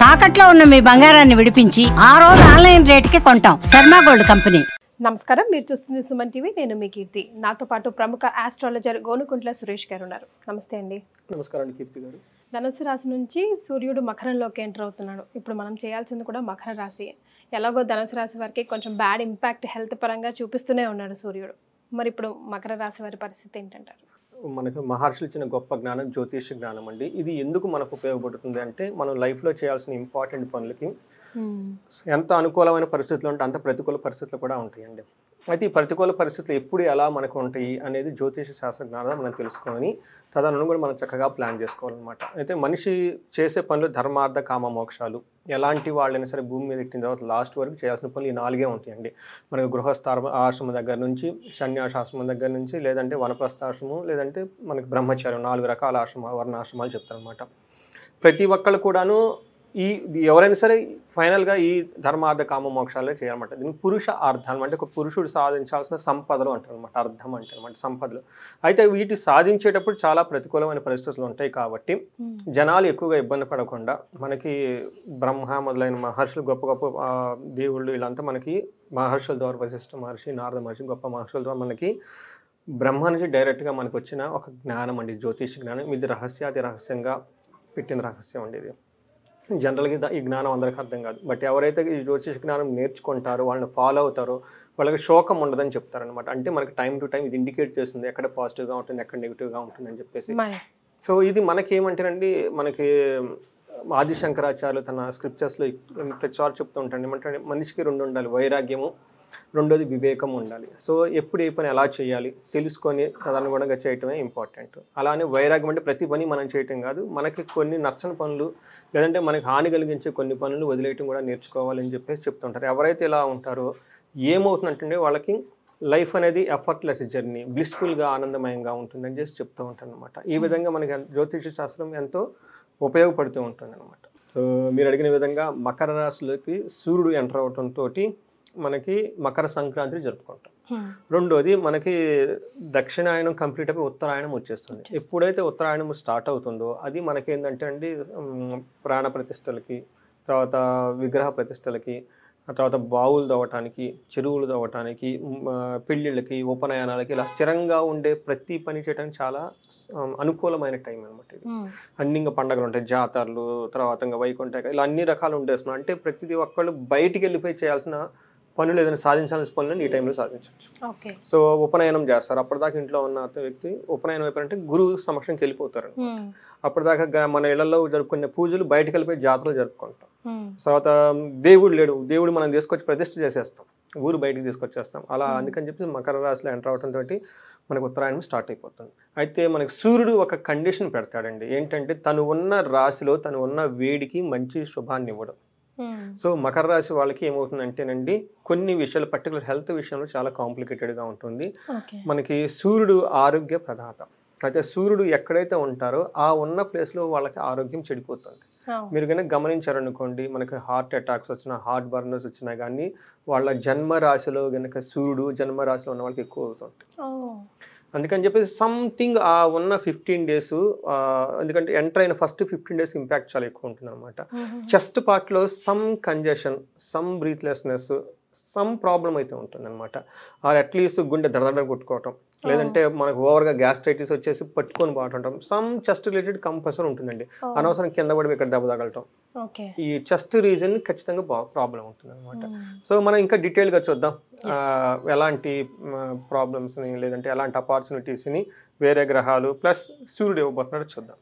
తాకట్లో ఉన్న మీ బంగారాన్ని విడిపించి ఆ రోజు ఆన్లైన్ రేటుకి కొంటాం. Sharma gold company. నమస్కారం, మీరు చూస్తుంది సుమన్ టీవీ. నేను మీ కీర్తి. నాతో పాటు ప్రముఖ ఆస్ట్రాలజర్ గోనుకుంట్ల సురేష్ గారు ఉన్నారు. నమస్తే అండి. నమస్కారం కీర్తి గారు. ధనుసు రాశి నుంచి సూర్యుడు మకరంలోకి ఎంటర్ అవుతున్నాడు. ఇప్పుడు మనం చేయాల్సింది కూడా మకర రాశి. ఎలాగో ధనుసు రాశి వారికి కొంచెం బ్యాడ్ ఇంపాక్ట్ హెల్త్ పరంగా చూపిస్తూనే ఉన్నాడు సూర్యుడు. మరి ఇప్పుడు మకర రాశి వారి పరిస్థితి ఏంటంటారు? మనకు మహర్షులు ఇచ్చిన గొప్ప జ్ఞానం జ్యోతిష జ్ఞానం అండి. ఇది ఎందుకు మనకు ఉపయోగపడుతుంది అంటే మనం లైఫ్లో చేయాల్సిన ఇంపార్టెంట్ పనులకి ఎంత అనుకూలమైన పరిస్థితులు ఉంటే అంత ప్రతికూల పరిస్థితులు కూడా ఉంటాయండి. అయితే ఈ ప్రతికూల పరిస్థితులు ఎప్పుడు ఎలా మనకు ఉంటాయి అనేది జ్యోతిష శాస్త్ర జ్ఞానం మనం తెలుసుకొని తదనుగుణంగా మనం చక్కగా ప్లాన్ చేసుకోవాలన్నమాట. అయితే మనిషి చేసే పనులు ధర్మార్థ కామ మోక్షాలు ఎలాంటి వాళ్ళైనా సరే భూమి మీద ఎక్కిన తర్వాత లాస్ట్ వరకు చేయాల్సిన పనులు ఈ 4 ఉంటాయండి. మనకు గృహస్థ ఆశ్రమం దగ్గర నుంచి, సన్యాసాశ్రమం దగ్గర నుంచి, లేదంటే వనప్రస్థాశ్రమం, లేదంటే మనకి బ్రహ్మచార్యం 4 రకాల వర్ణాశ్రమాలు చెప్తారనమాట. ప్రతి ఒక్కళ్ళు కూడాను ఎవరైనా సరే ఫైనల్గా ఈ ధర్మార్థ కామ మోక్షాలే చేయాలన్నమాట. దీనికి పురుష అర్థం అంటే ఒక పురుషుడు సాధించాల్సిన సంపదలు అంటారు అనమాట. అర్థం అంటే అనమాట సంపదలు. అయితే వీటి సాధించేటప్పుడు చాలా ప్రతికూలమైన పరిస్థితులు ఉంటాయి కాబట్టి జనాలు ఎక్కువగా ఇబ్బంది పడకుండా మనకి బ్రహ్మ మొదలైన మహర్షులు గొప్ప గొప్ప దేవుళ్ళు వీళ్ళంతా మనకి మహర్షుల ద్వారా వశిష్ఠ మహర్షి, నారద మహర్షి గొప్ప మహర్షుల ద్వారా మనకి బ్రహ్మ నుంచి డైరెక్ట్గా మనకు వచ్చిన ఒక జ్ఞానం అండి, జ్యోతిష జ్ఞానం. ఇది రహస్యాతి రహస్యంగా పెట్టిన రహస్యం అండి. ఇది జనరల్గా ఈ జ్ఞానం అందరికీ అర్థం కాదు. బట్ ఎవరైతే ఈ జ్యోతిష జ్ఞానం నేర్చుకుంటారో, వాళ్ళని ఫాలో అవుతారో వాళ్ళకి శోకం ఉండదని చెప్తారనమాట. అంటే మనకి టైం టు టైం ఇది ఇండికేట్ చేస్తుంది ఎక్కడ పాజిటివ్గా ఉంటుంది, ఎక్కడ నెగిటివ్గా ఉంటుంది అని చెప్పేసి. సో ఇది మనకి ఏమంటారండి, మనకి ఆది శంకరాచార్యులు తన స్క్రిప్చర్స్లో ప్రతిసారి చెప్తూ ఉంటాడు. ఏమంటే మనిషికి 2 ఉండాలి, వైరాగ్యము, రెండోది వివేకం ఉండాలి. సో ఎప్పుడు ఏ పని ఎలా చేయాలి తెలుసుకొని తదనుగుణంగా చేయటమే ఇంపార్టెంట్. అలానే వైరాగ్యం అంటే ప్రతి పని మనం చేయటం కాదు, మనకి కొన్ని నచ్చని పనులు లేదంటే మనకి హాని కలిగించే కొన్ని పనులు వదిలేయటం కూడా నేర్చుకోవాలని చెప్పేసి చెప్తుంటారు. ఎవరైతే ఇలా ఉంటారో ఏమవుతుందంటే వాళ్ళకి లైఫ్ అనేది ఎఫర్ట్లెస్ జర్నీ, బ్లిస్ఫుల్గా ఆనందమయంగా ఉంటుందని చేసి చెప్తూ ఉంటాను అనమాట. ఈ విధంగా మనకి జ్యోతిష శాస్త్రం ఎంతో ఉపయోగపడుతూ ఉంటుంది అనమాట. సో మీరు అడిగిన విధంగా మకర రాశిలోకి సూర్యుడు ఎంటర్ అవడంతో మనకి మకర సంక్రాంతి జరుపుకుంటాం. రెండోది మనకి దక్షిణాయనం కంప్లీట్ అయిపోయి ఉత్తరాయణం వచ్చేస్తుంది. ఎప్పుడైతే ఉత్తరాయణం స్టార్ట్ అవుతుందో అది మనకేంటంటే అండి ప్రాణ ప్రతిష్టలకి, తర్వాత విగ్రహ ప్రతిష్టలకి, తర్వాత బావులు తవ్వటానికి, చెరువులు తవ్వటానికి, పెళ్ళిళ్ళకి, ఉపనయనాలకి ఇలా స్థిరంగా ఉండే ప్రతి పని చేయడానికి చాలా అనుకూలమైన టైం అనమాట ఇది. అన్ని ఇంకా పండుగలు ఉంటాయి, జాతరలు, తర్వాత ఇంకా వైకుంఠ ఇలా అన్ని రకాలు ఉండేస్తున్నాం. అంటే ప్రతి ఒక్కళ్ళు బయటికి వెళ్ళిపోయి చేయాల్సిన పనులు ఏదైనా సాధించాల్సిన పనులను ఈ టైంలో సాధించవచ్చు. సో ఉపనయనం చేస్తారు. అప్పటిదాకా ఇంట్లో ఉన్న వ్యక్తి ఉపనయనం అయిపోయారంటే గురువు సమక్షంకి వెళ్ళిపోతారు. అప్పటిదాకా మన ఇళ్లలో జరుపుకునే పూజలు బయటకు వెళ్ళిపోయి జాతరలు జరుపుకుంటాం. తర్వాత దేవుడు లేడు, దేవుడు మనం తీసుకొచ్చి ప్రతిష్ఠ చేసేస్తాం, ఊరు బయటకు తీసుకొచ్చేస్తాం. అలా అందుకని చెప్పి మకర రాశిలో ఎంటర్ అవడంతో మనకు ఉత్తరాయణం స్టార్ట్ అయిపోతుంది. అయితే మనకి సూర్యుడు ఒక కండిషన్ పెడతాడండి. ఏంటంటే తను ఉన్న రాశిలో తను ఉన్న వేడికి మంచి శుభాన్ని ఇవ్వడం. సో మకర రాశి వాళ్ళకి ఏమవుతుందంటేనండి కొన్ని విషయాలు పర్టికులర్ హెల్త్ విషయంలో చాలా కాంప్లికేటెడ్గా ఉంటుంది. మనకి సూర్యుడు ఆరోగ్య ప్రదాత. అయితే సూర్యుడు ఎక్కడైతే ఉంటారో ఆ ఉన్న ప్లేస్లో వాళ్ళకి ఆరోగ్యం చెడిపోతుంది. మీరు కనుక గమనించారనుకోండి, మనకి హార్ట్ అటాక్స్ వచ్చినా, హార్ట్ బర్నర్స్ వచ్చినా కానీ వాళ్ళ జన్మరాశిలో కనుక సూర్యుడు జన్మరాశిలో ఉన్న వాళ్ళకి ఎక్కువ అవుతుంటాయి. అందుకని చెప్పేసి సంథింగ్ ఆ ఉన్న 15 days ఎందుకంటే ఎంటర్ అయిన ఫస్ట్ 15 days ఇంపాక్ట్ చాలా ఎక్కువ ఉంటుంది అనమాట. చెస్ట్ పార్ట్లో some congestion, some breathlessness, some problem అయితే ఉంటుంది అనమాట. అట్లీస్ట్ గుండె దడదడ కొట్టుకోవటం, లేదంటే మనకు ఓవర్గా గ్యాస్ట్రైటిస్ వచ్చేసి పట్టుకొని బాగుంటాం. సమ్ చెస్ట్ రిలేటెడ్ కంపల్సరీ ఉంటుందండి. అనవసరం కింద పడి ఇక్కడ దెబ్బ తగలటం, ఈ చెస్ట్ రీజన్ ఖచ్చితంగా ప్రాబ్లం ఉంటుంది అనమాట. సో మనం ఇంకా డీటెయిల్గా చూద్దాం ఎలాంటి ప్రాబ్లమ్స్ని లేదంటే ఎలాంటి ఆపర్చునిటీస్ని వేరే గ్రహాలు ప్లస్ సూర్యుడు ఇవ్వబోతున్నాడో చూద్దాం.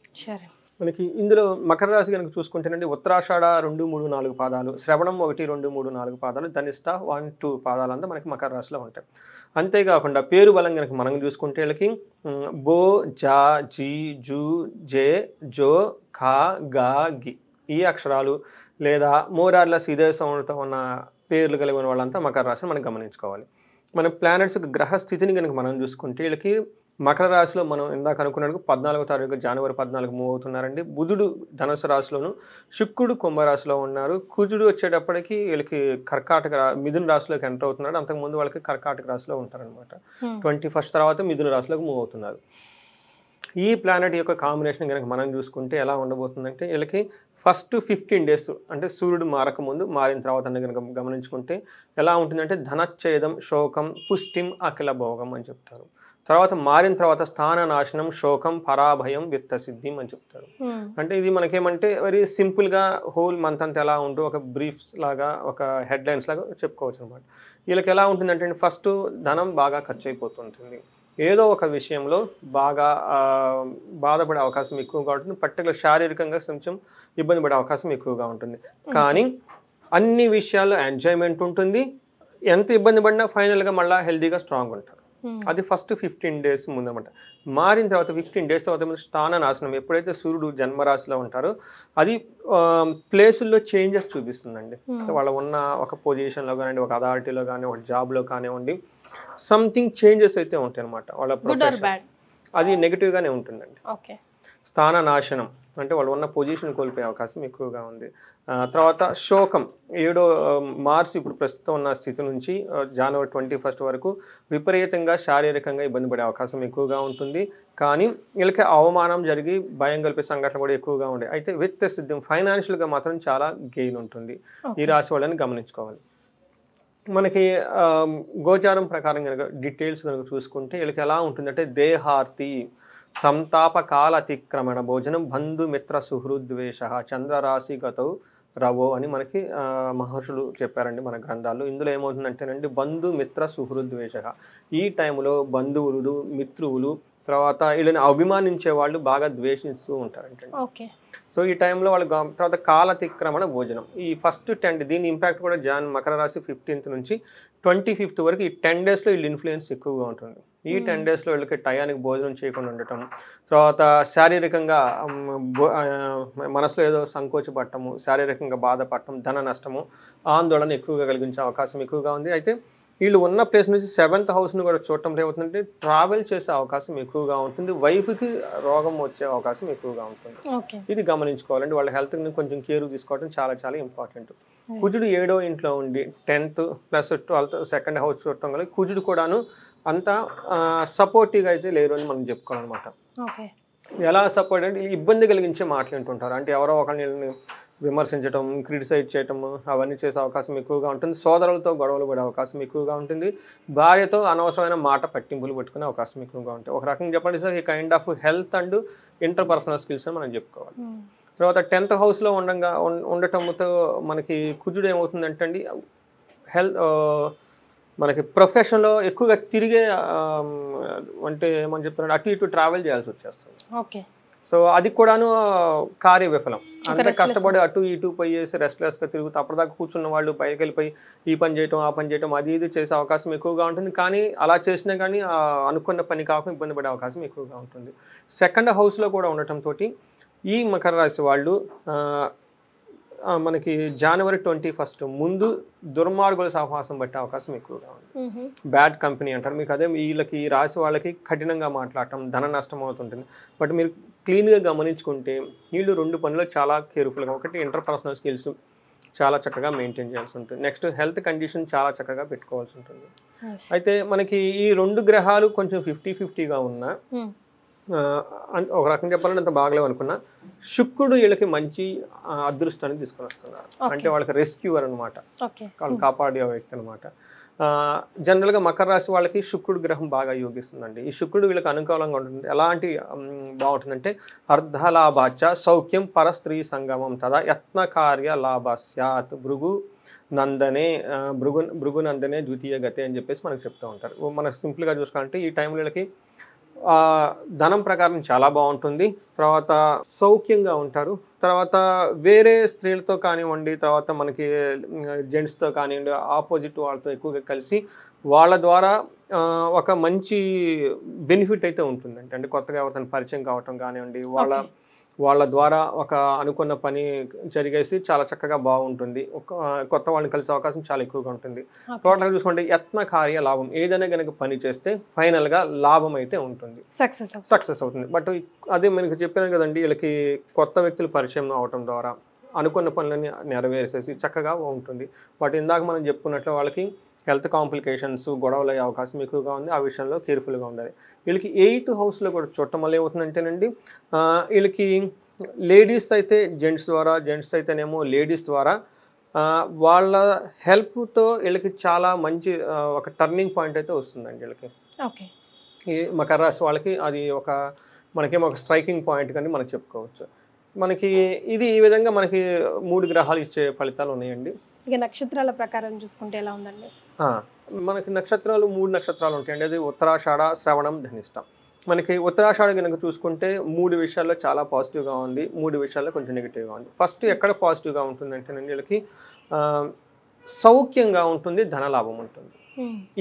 మనకి ఇందులో మకర రాశి కనుక చూసుకుంటేనండి ఉత్తరాషాఢ 2, 3, 4 పాదాలు, శ్రవణం 1, 2, 3, 4 పాదాలు, ధనిష్ట 1, 2 పాదాలంతా మనకి మకర రాశిలో ఉంటాయి. అంతేకాకుండా పేరు బలం కనుక మనం చూసుకుంటే వీళ్ళకి బో, జా, జీ, జూ, జే, జో, ఖా, గా, గి ఈ అక్షరాలు లేదా మోరార్లెస్ ఇదే సౌండ్తో ఉన్న పేర్లు కలిగి ఉన్న వాళ్ళంతా మకర రాశిని మనం గమనించుకోవాలి. మన ప్లానెట్స్ గ్రహ స్థితిని కనుక మనం చూసుకుంటే వీళ్ళకి మకర రాశిలో మనం ఇందాక అనుకున్నట్టు 14వ తారీఖు జనవరి 14 మూవ్ అవుతున్నారండి. బుధుడు ధనుసు రాశిలోను, శుక్రుడు కుంభరాశిలో ఉన్నారు. కుజుడు వచ్చేటప్పటికి వీళ్ళకి మిథున రాశిలోకి ఎంటర్ అవుతున్నాడు. అంతకుముందు వాళ్ళకి కర్కాటక రాశిలో ఉంటారనమాట. 21st తర్వాత మిథున రాశిలోకి మూవ్ అవుతున్నారు. ఈ ప్లానెట్ యొక్క కాంబినేషన్ కనుక మనం చూసుకుంటే ఎలా ఉండబోతుందంటే వీళ్ళకి ఫస్ట్ 15 డేస్ అంటే సూర్యుడు మారకముందు మారిన తర్వాత కనుక గమనించుకుంటే ఎలా ఉంటుందంటే ధనచ్ఛేదం, శోకం, పుష్టిం, అఖిల భోగం అని చెప్తారు. తర్వాత మారిన తర్వాత స్థాన నాశనం, శోకం, పరాభయం, విత్త సిద్ధిం అని చెప్తారు. అంటే ఇది మనకేమంటే వెరీ సింపుల్గా హోల్ మంత్ అంతా ఎలా ఉంటూ ఒక బ్రీఫ్స్ లాగా ఒక హెడ్లైన్స్ లాగా చెప్పుకోవచ్చు అనమాట. వీళ్ళకి ఎలా ఉంటుందంటే ఫస్ట్ ధనం బాగా ఖర్చు అయిపోతుంటుంది, ఏదో ఒక విషయంలో బాగా బాధపడే అవకాశం ఎక్కువగా ఉంటుంది, పర్టికులర్ శారీరకంగా కొంచెం ఇబ్బంది పడే అవకాశం ఎక్కువగా ఉంటుంది. కానీ అన్ని విషయాల్లో ఎంజాయ్మెంట్ ఉంటుంది, ఎంత ఇబ్బంది పడినా ఫైనల్గా మళ్ళీ హెల్తీగా స్ట్రాంగ్ ఉంటారు. అది ఫస్ట్ 15 డేస్ ముందు అనమాట. మారిన తర్వాత 15 డేస్ తర్వాత స్థాన నాశనం, ఎప్పుడైతే సూర్యుడు జన్మరాశిలో ఉంటారో అది ప్లేసుల్లో చేంజెస్ చూపిస్తుందండి. వాళ్ళ ఉన్న ఒక పొజిషన్లో కానివ్వండి, ఒక అథారిటీలో కానీ, ఒక జాబ్లో కానివ్వండి, సంథింగ్ చేంజెస్ అయితే ఉంటాయి అనమాట. వాళ్ళ ప్రొఫెషన్ అది నెగిటివ్గానే ఉంటుందండి. స్థాన నాశనం అంటే వాళ్ళు ఉన్న పొజిషన్ కోల్పోయే అవకాశం ఎక్కువగా ఉంది. తర్వాత శోకం, 7 మార్చి ఇప్పుడు ప్రస్తుతం ఉన్న స్థితి నుంచి జనవరి 21 వరకు విపరీతంగా శారీరకంగా ఇబ్బంది పడే అవకాశం ఎక్కువగా ఉంటుంది. కానీ వీళ్ళకి అవమానం జరిగి భయం కలిపే సంఘటనలు కూడా ఎక్కువగా ఉంటాయి. అయితే విత్త సిద్ధం, ఫైనాన్షియల్గా మాత్రం చాలా గెయిన్ ఉంటుంది. ఈ రాశి వాళ్ళని గమనించుకోవాలి. మనకి గోచారం ప్రకారం కనుక డీటెయిల్స్ కనుక చూసుకుంటే వీళ్ళకి ఎలా ఉంటుందంటే దేహార్తి, సంతాపకాల అతిక్రమణ భోజనం, బంధుమిత్ర సుహృద్వేష, చంద్రరాశిగతౌ రవో అని మనకి మహర్షులు చెప్పారండి మన గ్రంథాల్లో. ఇందులో ఏమవుతుందంటేనండి బంధుమిత్ర సుహృద్వేష, ఈ టైంలో బంధువులు, మిత్రువులు, తర్వాత వీళ్ళని అభిమానించే వాళ్ళు బాగా ద్వేషిస్తూ ఉంటారంటే. సో ఈ టైంలో వాళ్ళు తర్వాత కాలతిక్రమణ భోజనం, ఈ ఫస్ట్ 10 దీని ఇంపాక్ట్ కూడా మకర రాశి 15th నుంచి 25th వరకు ఈ 10 డేస్లో వీళ్ళు ఇన్ఫ్లుయెన్స్ ఎక్కువగా ఉంటుంది. ఈ 10 డేస్లో వీళ్ళకి టయానికి భోజనం చేయకుండా ఉండటం, తర్వాత శారీరకంగా మనసులో ఏదో సంకోచపడటము, శారీరకంగా బాధపడటం, ధన నష్టము, ఆందోళన ఎక్కువగా కలిగించే అవకాశం ఎక్కువగా ఉంది. అయితే వీళ్ళు ఉన్న ప్లేస్ నుంచి 7th హౌస్ను కూడా చూడటం ఏమవుతుందంటే ట్రావెల్ చేసే అవకాశం ఎక్కువగా ఉంటుంది, వైఫ్కి రోగం వచ్చే అవకాశం ఎక్కువగా ఉంటుంది. ఇది గమనించుకోవాలండి. వాళ్ళ హెల్త్ని కొంచెం కేర్ తీసుకోవడం చాలా చాలా ఇంపార్టెంట్. కుజుడు 7వ ఇంట్లో ఉండి 10th plus 12th 2nd house చూడటం వల్ల కుజుడు కూడాను అంత సపోర్టివ్గా అయితే లేరు అని మనం చెప్పుకోవాలన్నమాట. ఎలా సపోర్ట్ అంటే ఇబ్బంది కలిగించే మాటలు వింటుంటారు, అంటే ఎవరో ఒకరిని విమర్శించడం, క్రిటిసైజ్ చేయటం అవన్నీ చేసే అవకాశం ఎక్కువగా ఉంటుంది. సోదరులతో గొడవలు పడే అవకాశం ఎక్కువగా ఉంటుంది. భార్యతో అనవసరమైన మాట పట్టింపులు పెట్టుకునే అవకాశం ఎక్కువగా ఉంటాయి. ఒక రకంగా చెప్పండి సార్, ఈ kind of health and interpersonal skills అని మనం చెప్పుకోవాలి. తర్వాత 10th హౌస్లో ఉండటంతో మనకి కుజుడు ఏమవుతుందంటే అండి మనకి ప్రొఫెషన్లో ఎక్కువగా తిరిగే అంటే ఏమని చెప్తారంటే అటు ఇటు ట్రావెల్ చేయాల్సి వచ్చేస్తుంది. సో అది కూడాను కార్య విఫలం. అంత కష్టపడి అటు ఇటు పోయేసి రెస్ట్లెస్గా తిరుగుతూ అప్పటిదాకా కూర్చున్న వాళ్ళు పైకి వెళ్ళిపోయి ఈ పని చేయటం ఆ పని చేయటం అది ఇది చేసే అవకాశం ఎక్కువగా ఉంటుంది. కానీ అలా చేసినా కానీ అనుకున్న పని కాకుండా ఇబ్బంది పడే అవకాశం ఎక్కువగా ఉంటుంది. 2nd హౌస్లో కూడా ఉండటంతో ఈ మకర రాశి వాళ్ళు మనకి జనవరి 21 ముందు దుర్మార్గుల సహవాసం పట్టే అవకాశం ఎక్కువగా ఉంది. బ్యాడ్ కంపెనీ అంటారు. మీకు అదే వీళ్ళకి ఈ రాశి వాళ్ళకి కఠినంగా మాట్లాడటం, ధన నష్టం అవుతుంటుంది. బట్ మీరు క్లీన్గా గమనించుకుంటే వీళ్ళు 2 పనులు చాలా కేర్ఫుల్గా, ఒకటి ఇంటర్పర్సనల్ స్కిల్స్ చాలా చక్కగా మెయింటైన్ చేయాల్సి ఉంటుంది, నెక్స్ట్ హెల్త్ కండిషన్ చాలా చక్కగా పెట్టుకోవాల్సి ఉంటుంది. అయితే మనకి ఈ 2 గ్రహాలు కొంచెం 50-50గా ఉన్నా, ఒక రకంగా చెప్పాలంటే అంత బాగలేవు అనుకున్నా, శుక్రుడు వీళ్ళకి మంచి అదృష్టాన్ని తీసుకొని వస్తున్నారు. అంటే వాళ్ళకి రెస్క్యూవర్ అనమాట, వాళ్ళు కాపాడే వ్యక్తి అనమాట. జనరల్గా మకర రాశి వాళ్ళకి శుక్రుడు గ్రహం బాగా యోగిస్తుందండి. ఈ శుక్రుడు వీళ్ళకి అనుకూలంగా ఉంటుంది. ఎలాంటి బాగుంటుందంటే అర్ధలాభాచ సౌఖ్యం పరస్త్రీ సంగమం తదా యత్న కార్య లాభస్యాత్ భృగు నందనే ద్వితీయ గతే అని చెప్పేసి మనకు చెప్తూ ఉంటారు. మనకు సింపుల్గా చూసుకోవాలంటే ఈ టైంలో వీళ్ళకి ధనం ప్రకారం చాలా బాగుంటుంది, తర్వాత సౌఖ్యంగా ఉంటారు, తర్వాత వేరే స్త్రీలతో కానివ్వండి, తర్వాత మనకి జెంట్స్తో కానివ్వండి, ఆపోజిట్ వాళ్ళతో ఎక్కువగా కలిసి వాళ్ళ ద్వారా ఒక మంచి బెనిఫిట్ అయితే ఉంటుందండి. అంటే కొత్తగా ఎవరితో పరిచయం కావటం కానివ్వండి, వాళ్ళ ద్వారా ఒక అనుకున్న పని జరిగేసి చాలా చక్కగా బాగుంటుంది, కొత్త వాళ్ళని కలిసే అవకాశం చాలా ఎక్కువగా ఉంటుంది. టోటల్గా చూసుకుంటే యత్న కార్య లాభం, ఏదైనా కనుక పని చేస్తే ఫైనల్గా లాభం అయితే ఉంటుంది, సక్సెస్ అవుతుంది. బట్ అదే మనకి చెప్పాను కదండి, వీళ్ళకి కొత్త వ్యక్తులు పరిచయం అవటం ద్వారా అనుకున్న పనులని నెరవేర్చేసి చక్కగా ఉంటుంది. బట్ ఇందాక మనం చెప్పుకున్నట్లు వాళ్ళకి హెల్త్ కాంప్లికేషన్స్, గొడవలు అయ్యే అవకాశం ఎక్కువగా ఉంది. ఆ విషయంలో కేర్ఫుల్గా ఉండాలి. వీళ్ళకి 8th హౌస్లో కూడా చూడటం వల్ల ఏమవుతుందంటేనండి, వీళ్ళకి లేడీస్ అయితే జెంట్స్ ద్వారా, జెంట్స్ అయితేనేమో లేడీస్ ద్వారా వాళ్ళ హెల్ప్తో వీళ్ళకి చాలా మంచి ఒక టర్నింగ్ పాయింట్ అయితే వస్తుందండి వీళ్ళకి. ఓకే. ఈ మకర రాశి వాళ్ళకి అది మనకేమో ఒక స్ట్రైకింగ్ పాయింట్ కానీ మనకు చెప్పుకోవచ్చు. మనకి ఇది ఈ విధంగా మనకి 3 గ్రహాలు ఇచ్చే ఫలితాలు ఉన్నాయండి. ఇక నక్షత్రాల ప్రకారం చూసుకుంటే ఎలా ఉందండి? మనకి నక్షత్రాలు 3 నక్షత్రాలు ఉంటాయండి. అది ఉత్తరాషాఢ, శ్రవణం, ధనిష్ట. మనకి ఉత్తరాషాఢ కనుక చూసుకుంటే 3 విషయాల్లో చాలా పాజిటివ్గా ఉంది, 3 విషయాల్లో కొంచెం నెగిటివ్గా ఉంది. ఫస్ట్ ఎక్కడ పాజిటివ్గా ఉంటుందంటే వీళ్ళకి సౌఖ్యంగా ఉంటుంది, ధనలాభం ఉంటుంది.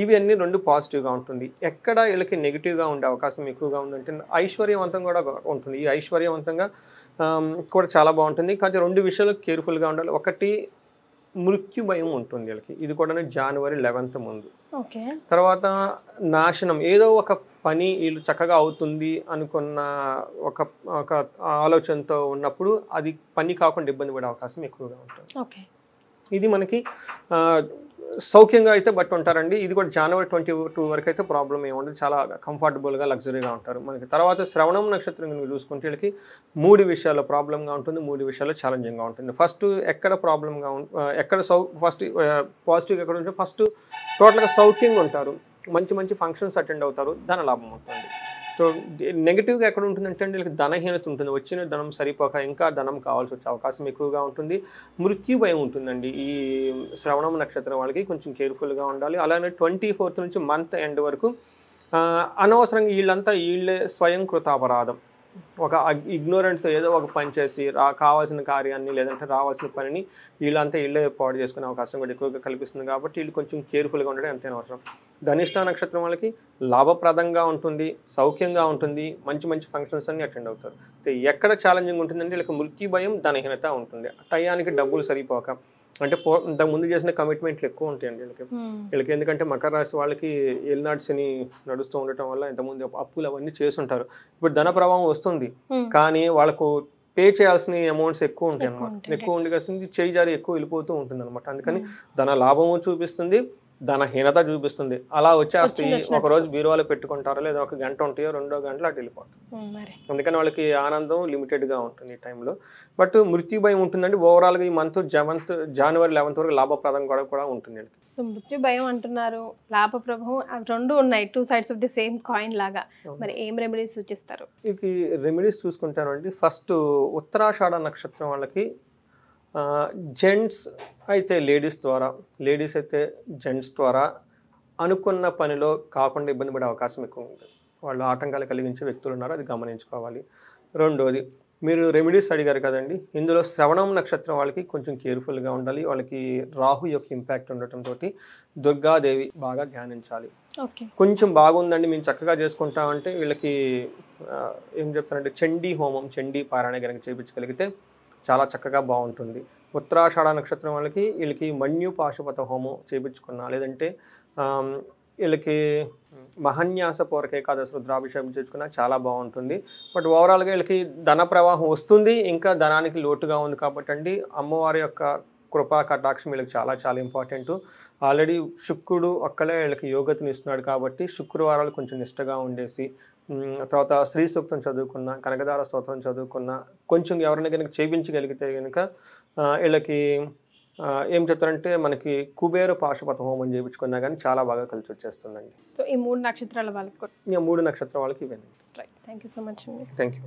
ఇవి అన్ని 2 పాజిటివ్గా ఉంటుంది. ఎక్కడ వీళ్ళకి నెగిటివ్గా ఉండే అవకాశం ఎక్కువగా ఉందంటే ఐశ్వర్యవంతం కూడా ఉంటుంది. ఈ ఐశ్వర్యవంతంగా కూడా చాలా బాగుంటుంది. కానీ 2 విషయాలు కేర్ఫుల్గా ఉండాలి. ఒకటి మృత్యు భయం ఉంటుంది వీళ్ళకి. ఇది కూడా జనవరి 11th ముందు. ఓకే. తర్వాత నాశనం, ఏదో ఒక పని వీళ్ళు చక్కగా అవుతుంది అనుకున్న ఒక ఆలోచనతో ఉన్నప్పుడు అది పని కాకుండా ఇబ్బంది పడే అవకాశం ఎక్కువగా ఉంటుంది. ఓకే. ఇది మనకి సౌఖ్యంగా అయితే బట్టి ఉంటారండి. ఇది కూడా జనవరి 22 వరకు అయితే ప్రాబ్లం ఏముండదు, చాలా కంఫర్టబుల్గా లగ్జరీగా ఉంటారు. మనకి తర్వాత శ్రవణం నక్షత్రం కనుక చూసుకుంటే వీళ్ళకి 3 విషయాల్లో ప్రాబ్లంగా ఉంటుంది, 3 విషయాల్లో ఛాలెంజింగ్గా ఉంటుంది. ఫస్ట్ ఎక్కడ ప్రాబ్లంగా ఎక్కడ ఫస్ట్ పాజిటివ్ ఎక్కడ ఉంటే ఫస్ట్ టోటల్గా సౌఖ్యంగా ఉంటారు, మంచి మంచి ఫంక్షన్స్ అటెండ్ అవుతారు, ధన లాభం ఉంటుంది. సో నెగిటివ్గా ఎక్కడ ఉంటుందంటే వీళ్ళకి ధనహీనత ఉంటుంది, వచ్చిన ధనం సరిపోక ఇంకా ధనం కావాల్సి వచ్చే అవకాశం ఎక్కువగా ఉంటుంది. మృత్యు భయం ఉంటుందండి. ఈ శ్రవణం నక్షత్రం వాళ్ళకి కొంచెం కేర్ఫుల్గా ఉండాలి. అలానే 24th నుంచి మంత్ ఎండ్ వరకు అనవసరంగా వీళ్ళే స్వయం కృతాపరాధం, ఒక ఇగ్నోరెంట్తో ఏదో ఒక పని చేసి కావాల్సిన కార్యాన్ని లేదంటే రావాల్సిన పనిని వీళ్ళే పాడు చేసుకునే అవకాశం కూడా ఎక్కువగా కల్పిస్తుంది. కాబట్టి వీళ్ళు కొంచెం కేర్ఫుల్గా ఉండడం ఎంతైనా అవసరం. ధనిష్ట నక్షత్రం వాళ్ళకి లాభప్రదంగా ఉంటుంది, సౌఖ్యంగా ఉంటుంది, మంచి మంచి ఫంక్షన్స్ అన్ని అటెండ్ అవుతారు. ఎక్కడ ఛాలెంజింగ్ ఉంటుందంటే వీళ్ళకి మృత్యు భయం, ధనహీనత ఉంటుంది. టయానికి డబ్బులు సరిపోక, అంటే ఇంతకు ముందు చేసిన కమిట్మెంట్లు ఎక్కువ ఉంటాయండి వీళ్ళకి. ఎందుకంటే మకర రాశి వాళ్ళకి ఏలినాటి శని నడుస్తూ ఉండటం వల్ల ఇంతకుముందు అప్పులు అవన్నీ చేస్తుంటారు. ఇప్పుడు ధన ప్రభావం వస్తుంది, కానీ వాళ్ళకు పే చేయాల్సిన అమౌంట్స్ ఎక్కువ ఉంటాయి అనమాట. ఎక్కువ ఉండి కలిసి చేయి జారి ఎక్కువ వెళ్ళిపోతూ ఉంటుంది అనమాట. అందుకని ధన లాభము చూపిస్తుంది, ధనహీనత చూపిస్తుంది. అలా వచ్చేస్తాయి. ఒకరోజు బీరువాలో పెట్టుకుంటారో లేదా ఒక గంట ఉంటాయో, 2వ గంటలో అటు వెళ్ళిపోతారు. అందుకని వాళ్ళకి ఆనందం లిమిటెడ్గా ఉంటుంది ఈ టైంలో. బట్ మృత్యు భయం ఉంటుందండి. ఓవరాల్గా ఈ మంత్ జనవరి 11th వరకు లాభప్రదం కూడా ఉంటుంది. సో మృత్యు భయం అంటున్నారు, లాభ ప్రభావం, 2 ఉన్నాయి, 2 sides of the same coin లాగా. మరి ఏం రెమెడీస్ సూచిస్తారు? ఈ రెమెడీస్ చూసుకుంటానండి. ఫస్ట్ ఉత్తరాషాఢ నక్షత్రం వాళ్ళకి జెంట్స్ అయితే లేడీస్ ద్వారా, లేడీస్ అయితే జెంట్స్ ద్వారా అనుకున్న పనిలో కాకుండా ఇబ్బంది పడే అవకాశం ఎక్కువ ఉంటుంది. వాళ్ళు ఆటంకాలు కలిగించే వ్యక్తులు ఉన్నారు, అది గమనించుకోవాలి. రెండోది, మీరు రెమెడీస్ అడిగారు కదండి, ఇందులో శ్రవణం నక్షత్రం వాళ్ళకి కొంచెం కేర్ఫుల్గా ఉండాలి. వాళ్ళకి రాహు యొక్క ఇంపాక్ట్ ఉండటంతో దుర్గాదేవి బాగా ధ్యానించాలి. కొంచెం బాగుందండి మేము చక్కగా చేసుకుంటామంటే వీళ్ళకి ఏం చెప్తారంటే చండీ హోమం, చండీ పారాయణ కనుక చేయించగలిగితే చాలా చక్కగా బాగుంటుంది. ఉత్తరాషాఢ నక్షత్రం వీళ్ళకి మన్యు పాశుపత హోమం చేయించుకున్నా, లేదంటే వీళ్ళకి మహన్యాస పూరక ఏకాదశి రుద్రాభిషేకం చేసుకున్నా చాలా బాగుంటుంది. బట్ ఓవరాల్గా వీళ్ళకి ధన ప్రవాహం వస్తుంది, ఇంకా ధనానికి లోటుగా ఉంది. కాబట్టి అండి అమ్మవారి యొక్క కృపా కటాక్షం వీళ్ళకి చాలా చాలా ఇంపార్టెంట్. ఆల్రెడీ శుక్రుడు ఒక్కలే వీళ్ళకి యోగతని ఇస్తున్నాడు. కాబట్టి శుక్రవారాలు కొంచెం నిష్టగా ఉండేసి, తర్వాత శ్రీ సూక్తం చదువుకున్న, కనకదార స్తోత్రం చదువుకున్న, కొంచెం ఎవరైనా కనుక చేయించగలిగితే కనుక వీళ్ళకి ఏం చెప్తారంటే మనకి కుబేర పాశుపత హోమం చేయించుకున్నా కానీ చాలా బాగా కలిసి వచ్చేస్తుందండి. సో ఈ 3 నక్షత్రాల వాళ్ళకి, 3 నక్షత్రం వాళ్ళకి ఇవన్నీ. Right. Thank you so much అండి. Thank you.